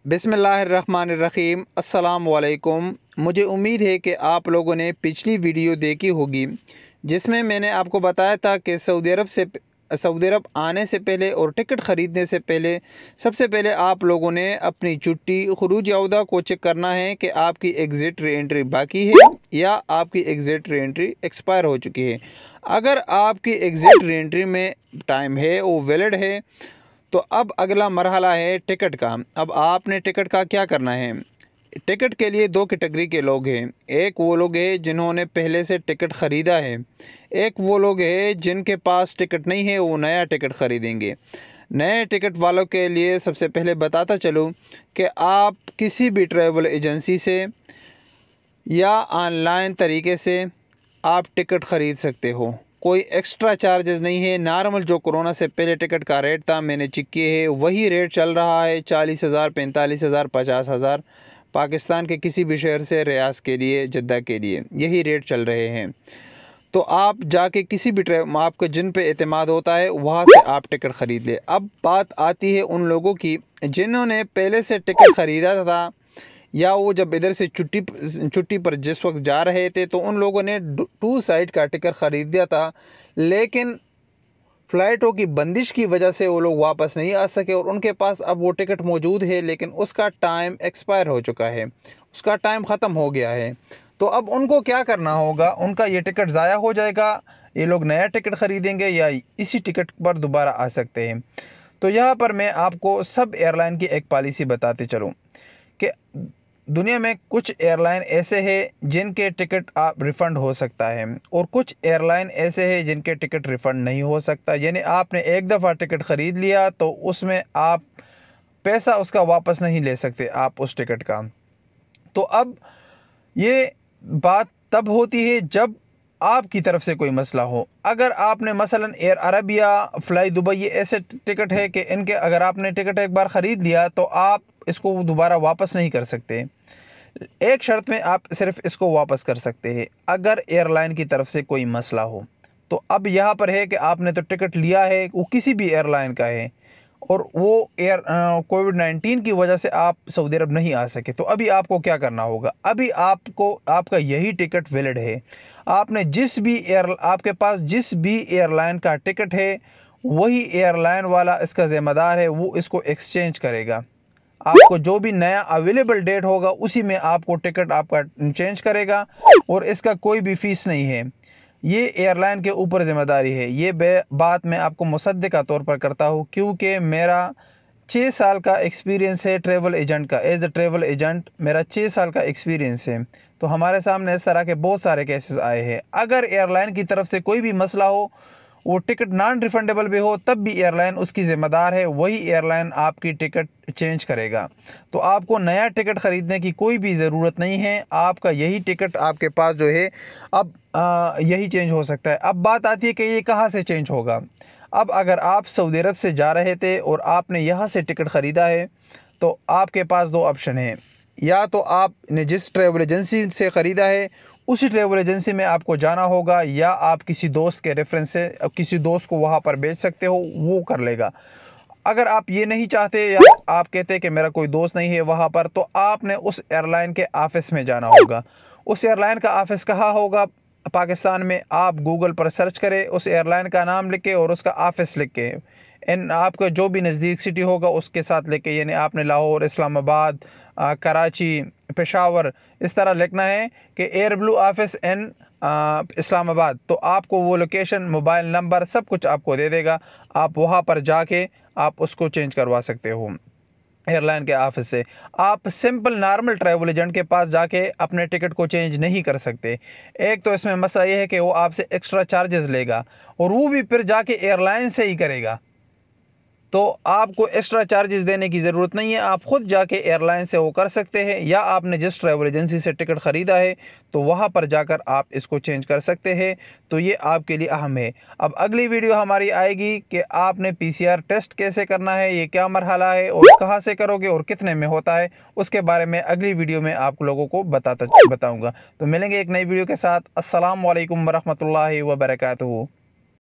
बिस्मिल्लाहिर्रहमानिर्रहीम अस्सलाम वालेकुम। मुझे उम्मीद है कि आप लोगों ने पिछली वीडियो देखी होगी जिसमें मैंने आपको बताया था कि सऊदी अरब आने से पहले और टिकट ख़रीदने से पहले सबसे पहले आप लोगों ने अपनी छुट्टी खुरूज याउदा को चेक करना है कि आपकी एग्ज़िट री एंट्री बाकी है या आपकी एग्ज़िट री एंट्री एक्सपायर हो चुकी है। अगर आपकी एग्ज़िट री एंट्री में टाइम है, वो वैलिड है, तो अब अगला मरहला है टिकट का। अब आपने टिकट का क्या करना है। टिकट के लिए दो कैटेगरी के लोग हैं। एक वो लोग हैं जिन्होंने पहले से टिकट ख़रीदा है, एक वो लोग हैं जिनके पास टिकट नहीं है, वो नया टिकट ख़रीदेंगे। नए टिकट वालों के लिए सबसे पहले बताता चलूँ कि आप किसी भी ट्रैवल एजेंसी से या ऑनलाइन तरीके से आप टिकट ख़रीद सकते हो। कोई एक्स्ट्रा चार्जेस नहीं है। नॉर्मल जो कोरोना से पहले टिकट का रेट था मैंने चेक किए है, वही रेट चल रहा है। 40,000, 45,000, 50,000 पाकिस्तान के किसी भी शहर से रियाज के लिए, जद्दा के लिए यही रेट चल रहे हैं। तो आप जाके किसी भी आपको जिन पे एतमाद होता है वहाँ से आप टिकट ख़रीद ले। अब बात आती है उन लोगों की जिन्होंने पहले से टिकट ख़रीदा था या वो जब इधर से छुट्टी पर जिस वक्त जा रहे थे तो उन लोगों ने 2 साइड का टिकट ख़रीद दिया था, लेकिन फ़्लाइटों की बंदिश की वजह से वो लोग वापस नहीं आ सके और उनके पास अब वो टिकट मौजूद है लेकिन उसका टाइम एक्सपायर हो चुका है, उसका टाइम ख़त्म हो गया है। तो अब उनको क्या करना होगा, उनका ये टिकट ज़ाया हो जाएगा, ये लोग नया टिकट ख़रीदेंगे या इसी टिकट पर दोबारा आ सकते हैं। तो यहाँ पर मैं आपको सब एयरलाइन की एक पॉलिसी बताते चलूँ कि दुनिया में कुछ एयरलाइन ऐसे हैं जिनके टिकट आप रिफ़ंड हो सकता है और कुछ एयरलाइन ऐसे हैं जिनके टिकट रिफ़ंड नहीं हो सकता। यानी आपने एक दफ़ा टिकट ख़रीद लिया तो उसमें आप पैसा उसका वापस नहीं ले सकते आप उस टिकट का। तो अब ये बात तब होती है जब आपकी तरफ से कोई मसला हो। अगर आपने मसलन एयर अरबिया, फ्लाई दुबई, ये ऐसे टिकट है कि इनके अगर आपने टिकट एक बार ख़रीद लिया तो आप इसको दोबारा वापस नहीं कर सकते। एक शर्त में आप सिर्फ इसको वापस कर सकते हैं अगर एयरलाइन की तरफ से कोई मसला हो। तो अब यहाँ पर है कि आपने तो टिकट लिया है, वो किसी भी एयरलाइन का है और वो कोविड-19 की वजह से आप सऊदी अरब नहीं आ सके, तो अभी आपको क्या करना होगा। अभी आपको आपका यही टिकट वैलिड है। आपने आपके पास जिस भी एयरलाइन का टिकट है वही एयरलाइन वाला इसका ज़िम्मेदार है, वो इसको एक्सचेंज करेगा। आपको जो भी नया अवेलेबल डेट होगा उसी में आपको टिकट आपका चेंज करेगा और इसका कोई भी फ़ीस नहीं है। ये एयरलाइन के ऊपर ज़िम्मेदारी है। ये बात मैं आपको मुसद्दिक़ के तौर पर करता हूँ क्योंकि मेरा 6 साल का एक्सपीरियंस है ट्रैवल एजेंट का। एज़ अ ट्रैवल एजेंट मेरा 6 साल का एक्सपीरियंस है। तो हमारे सामने इस तरह के बहुत सारे केसेस आए हैं। अगर एयरलाइन की तरफ से कोई भी मसला हो, वो टिकट नॉन रिफंडेबल भी हो, तब भी एयरलाइन उसकी ज़िम्मेदार है, वही एयरलाइन आपकी टिकट चेंज करेगा। तो आपको नया टिकट ख़रीदने की कोई भी ज़रूरत नहीं है। आपका यही टिकट आपके पास जो है अब यही चेंज हो सकता है। अब बात आती है कि ये कहाँ से चेंज होगा। अब अगर आप सऊदी अरब से जा रहे थे और आपने यहाँ से टिकट ख़रीदा है तो आपके पास 2 ऑप्शन हैं। या तो आपने जिस ट्रैवल एजेंसी से ख़रीदा है उसी ट्रैवल एजेंसी में आपको जाना होगा, या आप किसी दोस्त के रेफरेंस से किसी दोस्त को वहाँ पर भेज सकते हो, वो कर लेगा। अगर आप ये नहीं चाहते या आप कहते हैं कि मेरा कोई दोस्त नहीं है वहाँ पर, तो आपने उस एयरलाइन के ऑफ़िस में जाना होगा। उस एयरलाइन का ऑफ़िस कहाँ होगा पाकिस्तान में, आप गूगल पर सर्च करें, उस एयरलाइन का नाम लिख के और उसका ऑफ़िस लिख के, आपका जो भी नज़दीक सिटी होगा उसके साथ लेके, यानी आपने लाहौर, इस्लामाबाद, कराची, पेशावर, इस तरह लिखना है कि एयर ब्लू ऑफ़िस इन इस्लामाबाद। तो आपको वो लोकेशन, मोबाइल नंबर, सब कुछ आपको दे देगा। आप वहाँ पर जाके आप उसको चेंज करवा सकते हो एयरलाइन के ऑफ़िस से। आप सिंपल नॉर्मल ट्रैवल एजेंट के पास जाके अपने टिकट को चेंज नहीं कर सकते। एक तो इसमें मसला ये है कि वो आपसे एक्स्ट्रा चार्जेस लेगा और वो भी फिर जाके एयरलाइन से ही करेगा। तो आपको एक्स्ट्रा चार्जेस देने की ज़रूरत नहीं है, आप ख़ुद जाके एयरलाइन से वो कर सकते हैं, या आपने जिस ट्रैवल एजेंसी से टिकट ख़रीदा है तो वहाँ पर जाकर आप इसको चेंज कर सकते हैं। तो ये आपके लिए अहम है। अब अगली वीडियो हमारी आएगी कि आपने PCR टेस्ट कैसे करना है, ये क्या मरहला है और कहाँ से करोगे और कितने में होता है, उसके बारे में अगली वीडियो में आप लोगों को बताऊँगा। तो मिलेंगे एक नई वीडियो के साथ। अस्सलाम वालेकुम वरहमतुल्लाहि वबरकातुहू।